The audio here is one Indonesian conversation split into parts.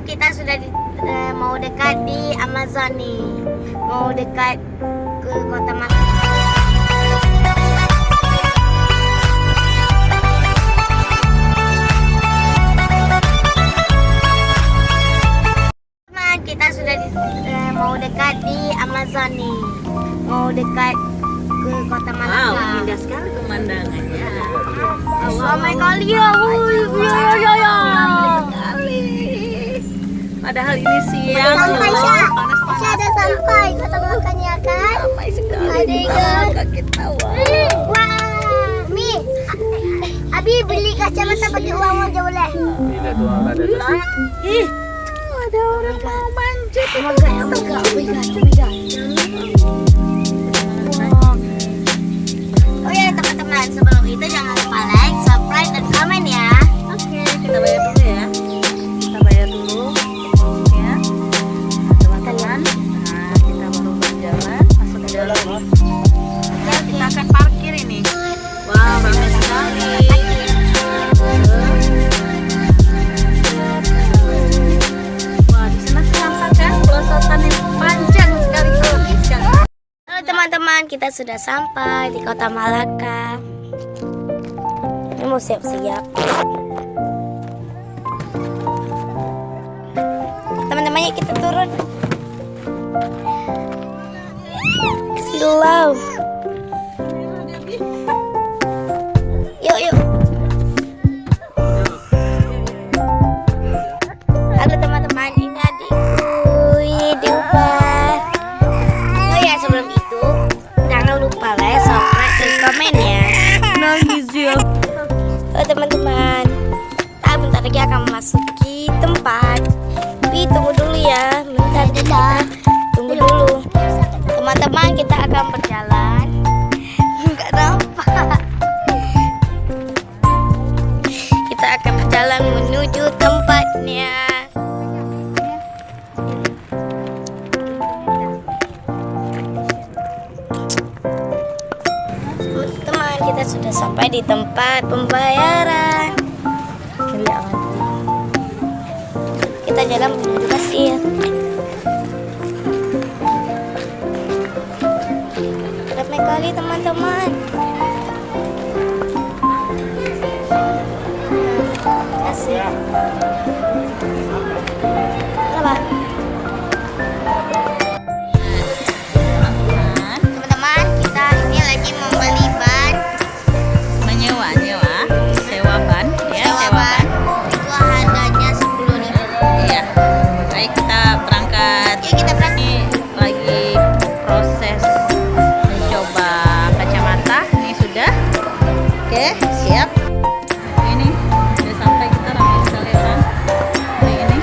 kita sudah mau dekat di Amazon nih. Mau dekat ke Kota Malang. Kita sudah mau dekat di Amazon nih. Mau dekat ke Kota Malang. Wow, indah sekali pemandangannya. Ramai kali ya. Ya. Padahal ini siang. Sampai Panas-panas. ada sampai Kota Malang ya kan? Ramai sekali. Adegan. Kaget tawa. Wah, Mi. Abi beli kacamata pakai uang aja boleh? Tidak tuh ada Ih, ada orang mau manjat. Oh ya teman-teman, sebelum itu jangan lupa like, subscribe, dan komen ya. Oke, kita bayar dulu ya. Kita bayar dulu ya. Teman-teman, nah kita baru berjalan masuk ke dalam. Oke, kita akan parkir ini. Wow, ramai sekali. Wah, di sana penampakan pelosotan yang panjang sekali kan. Halo teman-teman, kita sudah sampai di Kota Malaka. Ini mau siap-siap. Teman-teman, yuk kita turun. Silau. Yuk. Halo teman-teman, ini adikku. Diubah. Oh ya, sebelum itu jangan lupa like, subscribe, dan komen ya. Nangis dia. Oh teman-teman, bentar lagi akan memasuki tempat. Tapi tunggu dulu ya, bentar kita tunggu dulu. Teman-teman, kita akan berjalan. Enggak nampak. Kita akan berjalan menuju tempatnya. Teman, kita sudah sampai di tempat pembayaran. Kita jalan menuju kasir. Ramai kali teman-teman. Kasir. Apa? Teman-teman, kita ini lagi membeli ban. Menyewa, sewa ban ya, Sewa sewa ban. Itu harganya 10.000. Iya. Baik, kita berangkat. Yuk kita berangkat. Ini lagi proses mencoba kacamata. Ini sudah. Oke, siap. Ini sudah sampai, kita ramai sekali orang. Ini.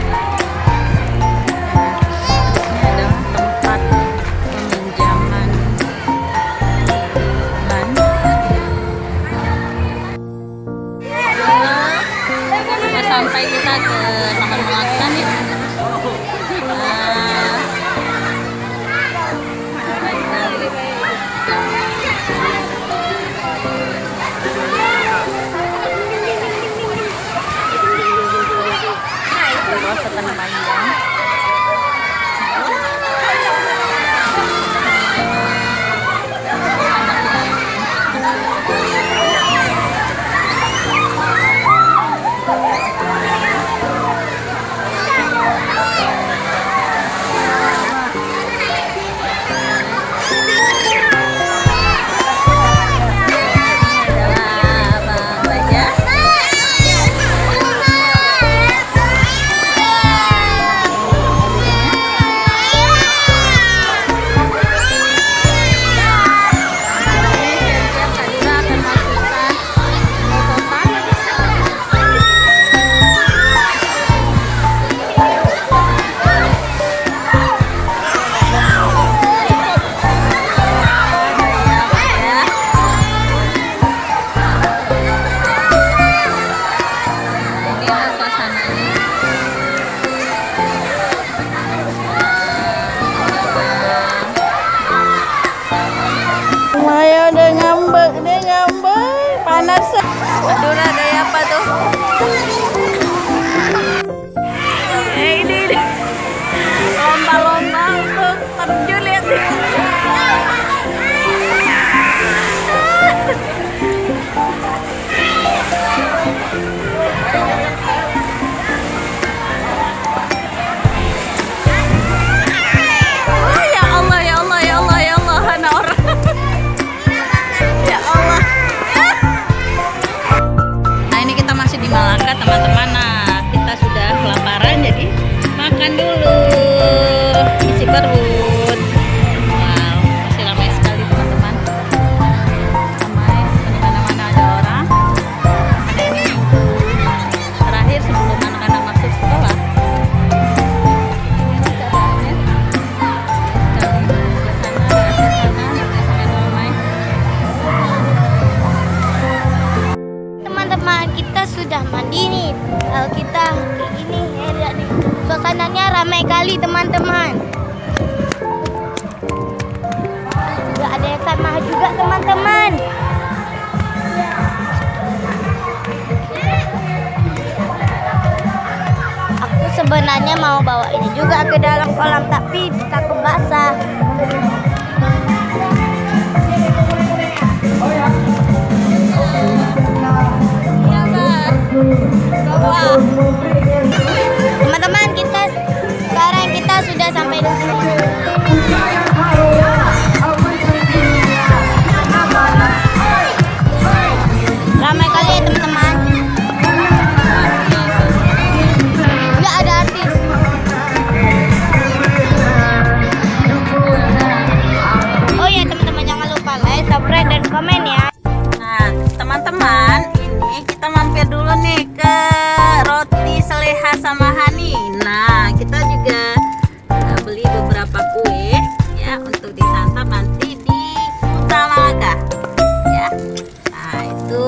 Ini adalah tempat peminjaman ban. Sudah sampai kita ke Taman Malaka nih. Setelah panjang. Aduh, ada apa tuh? Ini kelaparan, jadi makan dulu, isi perut. Wow, masih ramai sekali teman-teman. Ramai, di mana-mana ada orang. Karena ini minggu terakhir sebelum anak-anak masuk sekolah. Ini keadaannya. Teman-teman, kita sudah mandi nih. Kalau kita kayak gini, ya lihat nih. Suasananya ramai kali teman-teman. Udah ada yang sama juga teman-teman. Aku sebenarnya mau bawa ini juga ke dalam kolam, tapi takut basah. Teman-teman, sekarang kita sudah sampai di sini. Ramai kali ya teman-teman. Nggak ada artis. Oh ya teman-teman, jangan lupa like, subscribe, dan komen ya. Nah, teman-teman, ini kita mampir dulu nih ke Roti Saleha sama Hani. Nah, kita juga beli beberapa kue ya untuk disantap nanti di Kota Malaga ya. Nah, itu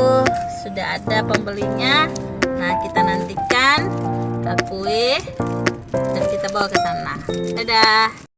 sudah ada pembelinya. Nah, kita nantikan kue dan kita bawa ke sana. Dadah.